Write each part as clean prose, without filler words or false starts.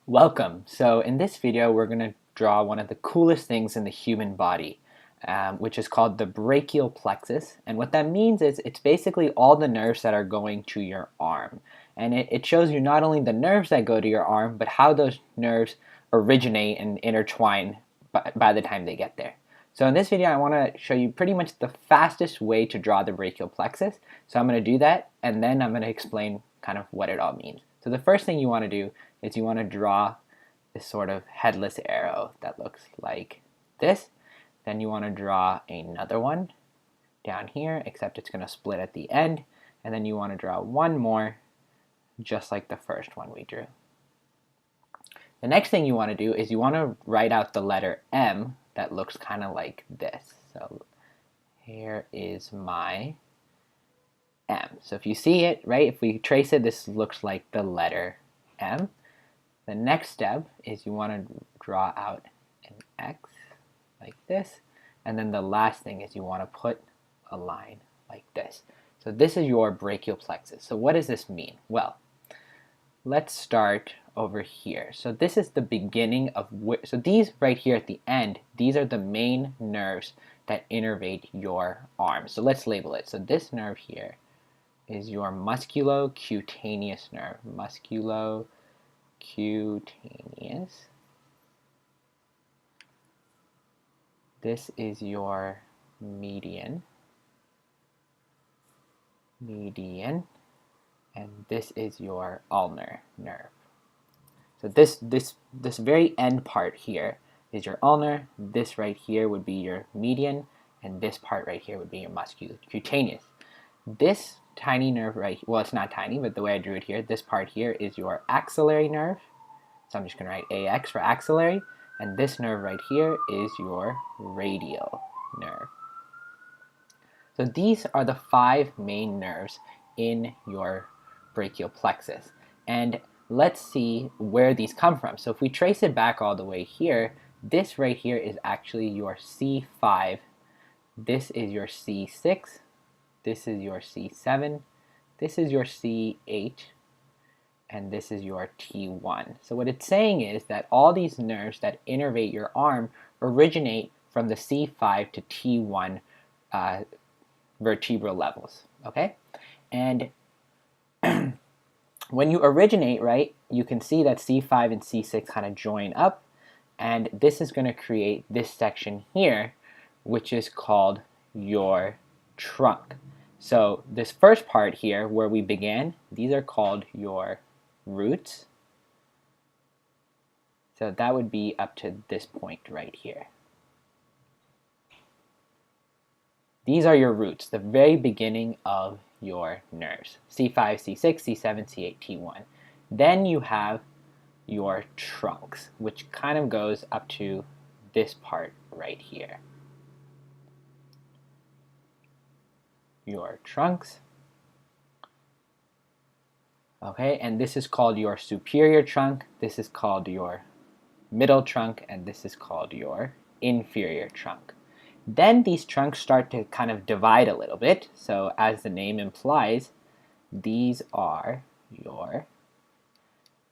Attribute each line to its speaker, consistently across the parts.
Speaker 1: Welcome. So in this video we're going to draw one of the coolest things in the human body, which is called the brachial plexus. And what that means is it's basically all the nerves that are going to your arm. And it shows you not only the nerves that go to your arm, but how those nerves originate and intertwine by the time they get there. So in this video I want to show you pretty much the fastest way to draw the brachial plexus. So I'm going to do that, and then I'm going to explain kind of what it all means. So the first thing you want to do is you want to draw this sort of headless arrow that looks like this. Then you want to draw another one down here, except it's going to split at the end. And then you want to draw one more just like the first one we drew. The next thing you want to do is you want to write out the letter M that looks kind of like this. So here is my M. So if you see it, right, if we trace it, this looks like the letter M. The next step is you want to draw out an X like this. And then the last thing is you want to put a line like this. So this is your brachial plexus. So what does this mean? Well, let's start over here. So this is the beginning of, so these right here at the end, these are the main nerves that innervate your arm. So let's label it. So this nerve here is your musculocutaneous nerve. Musculocutaneous. This is your median. And this is your ulnar nerve. So this very end part here is your ulnar. This right here would be your median, and this part right here would be your musculocutaneous. This tiny nerve right, well, it's not tiny, but the way I drew it here, this part here is your axillary nerve. So I'm just going to write AX for axillary, and this nerve right here is your radial nerve. So these are the 5 main nerves in your brachial plexus. And let's see where these come from. So if we trace it back all the way here, this right here is actually your C5. This is your C6. This is your C7, this is your C8, and this is your T1. So what it's saying is that all these nerves that innervate your arm originate from the C5 to T1 vertebral levels, okay? And when you originate, right, you can see that C5 and C6 kind of join up, and this is going to create this section here, which is called your trunk. So this first part here where we began, these are called your roots. So that would be up to this point right here. These are your roots, the very beginning of your nerves. C5, C6, C7, C8, T1. Then you have your trunks, which kind of goes up to this part right here. Your trunks. Okay, and this is called your superior trunk, this is called your middle trunk, and this is called your inferior trunk. Then these trunks start to kind of divide a little bit. So as the name implies, these are your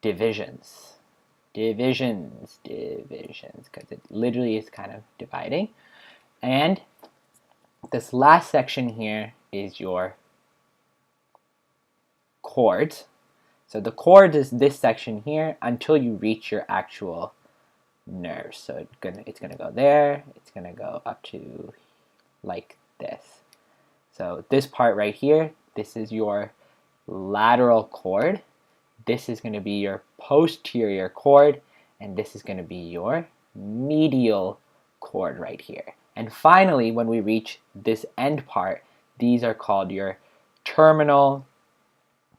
Speaker 1: divisions. Divisions, because it literally is kind of dividing. And this last section here is your cords. So the cord is this section here until you reach your actual nerves. So it's gonna go there, it's gonna go up to like this. So this part right here, this is your lateral cord. This is gonna be your posterior cord, and this is gonna be your medial cord right here. And finally, when we reach this end part, these are called your terminal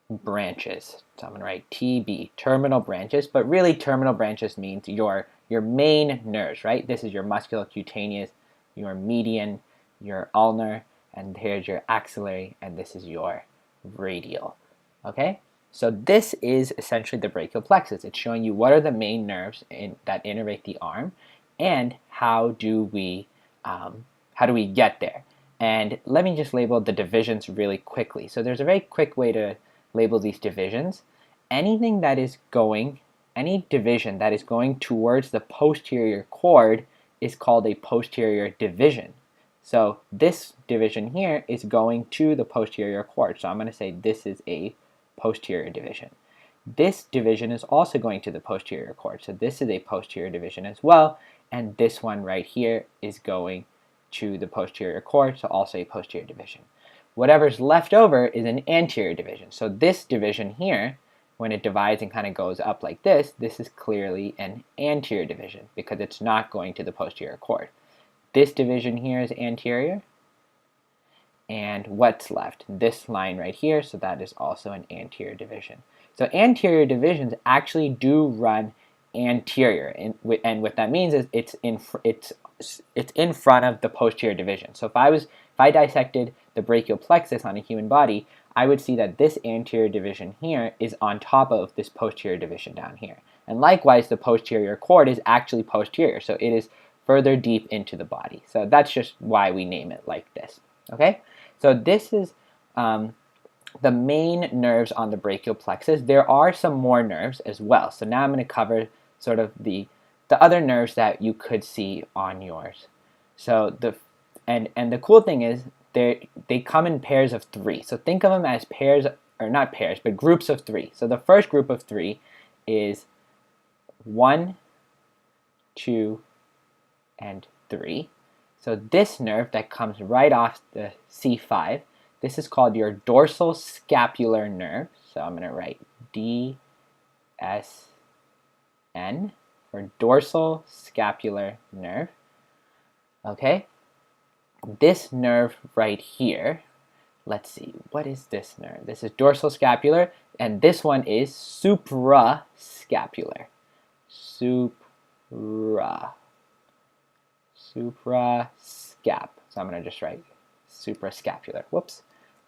Speaker 1: branches. So I'm going to write TB, terminal branches, but really terminal branches means your main nerves, right? This is your musculocutaneous, your median, your ulnar, and here's your axillary, and this is your radial. Okay? So this is essentially the brachial plexus. It's showing you what are the main nerves that innervate the arm, and how do we get there. And let me just label the divisions really quickly. So there's a very quick way to label these divisions. Anything that is going any division that is going towards the posterior cord is called a posterior division. So this division here is going to the posterior cord. So I'm going to say this is a posterior division. This division is also going to the posterior cord. So this is a posterior division as well. And this one right here is going to the posterior cord, so also a posterior division. Whatever's left over is an anterior division. So this division here, when it divides and kind of goes up like this is clearly an anterior division because it's not going to the posterior cord. This division here is anterior, and what's left? This line right here, so that is also an anterior division. So anterior divisions actually do run anterior, and what that means is it's in front of the posterior division. So if I dissected the brachial plexus on a human body, I would see that this anterior division here is on top of this posterior division down here. And likewise, the posterior cord is actually posterior, so it is further deep into the body. So that's just why we name it like this. Okay, so this is the main nerves on the brachial plexus. There are some more nerves as well. So now I'm going to cover sort of the other nerves that you could see on yours. So the cool thing is they come in pairs of 3. So think of them as pairs, or not pairs, but groups of 3. So the first group of 3 is 1, 2, and 3. So this nerve that comes right off the C5, this is called your dorsal scapular nerve. So I'm going to write DSN for dorsal scapular nerve. Okay, this nerve right here, let's see, what is this nerve? This is dorsal scapular, and this one is suprascapular. Suprascap. So I'm going to just write suprascapular. Whoops.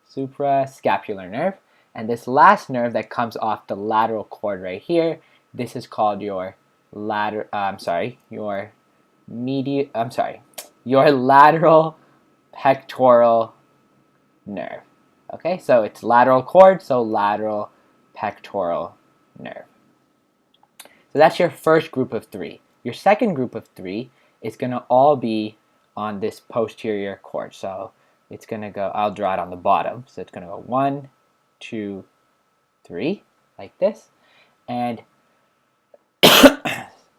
Speaker 1: Suprascapular nerve. And this last nerve that comes off the lateral cord right here, this is called your your lateral pectoral nerve. Okay, so it's lateral cord, so lateral pectoral nerve. So that's your first group of 3. Your second group of 3 is going to all be on this posterior cord. So it's going to go, I'll draw it on the bottom. So it's going to go 1, 2, 3, like this. And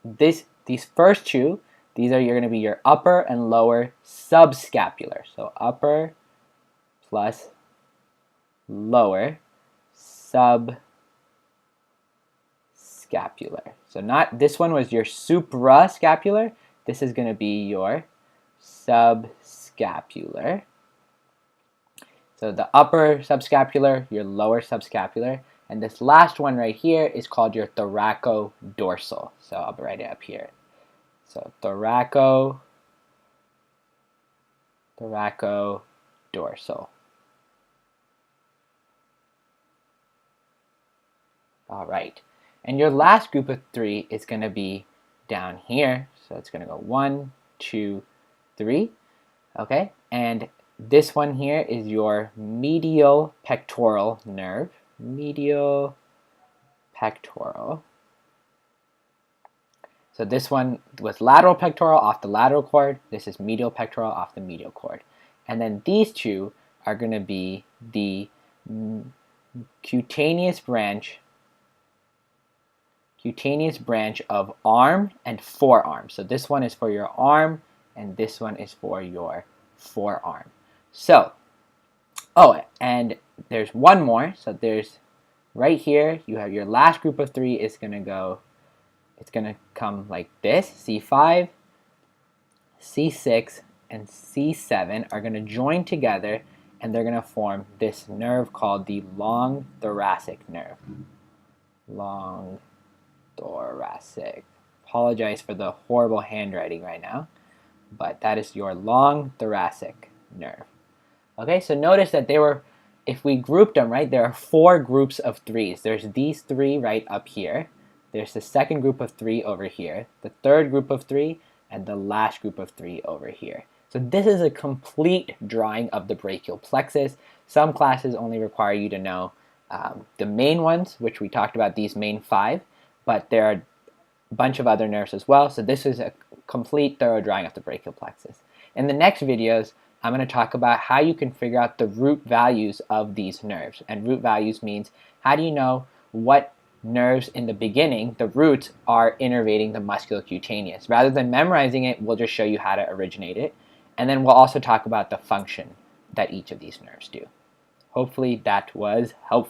Speaker 1: these first 2, these are going to be your upper and lower subscapular. So upper plus lower subscapular. So not, this one was your suprascapular. This is going to be your subscapular. So the upper subscapular, your lower subscapular, and this last one right here is called your thoracodorsal. So I'll write it up here. So thoracodorsal. All right. And your last group of 3 is going to be down here. So it's going to go 1, 2, 3. Okay. And this one here is your medial pectoral nerve. Medial pectoral. So this one was lateral pectoral off the lateral cord. This is medial pectoral off the medial cord. And then these 2 are going to be the cutaneous branch of arm and forearm. So this one is for your arm, and this one is for your forearm. So, oh, and there's one more. So there's right here, you have your last group of 3 is going to go, it's going to come like this. C5, C6, and C7 are going to join together, and they're going to form this nerve called the long thoracic nerve. Long thoracic. Apologize for the horrible handwriting right now, but that is your long thoracic nerve. Okay, so notice that if we grouped them, right, there are 4 groups of 3s. There's these 3 right up here. There's the second group of 3 over here, the third group of 3, and the last group of 3 over here. So this is a complete drawing of the brachial plexus. Some classes only require you to know the main ones, which we talked about, these main 5. but there are a bunch of other nerves as well. So this is a complete thorough drawing of the brachial plexus. In the next videos, I'm going to talk about how you can figure out the root values of these nerves. And root values means how do you know what nerves in the beginning, the roots, are innervating the musculocutaneous. Rather than memorizing it, we'll just show you how to originate it. And then we'll also talk about the function that each of these nerves do. Hopefully that was helpful.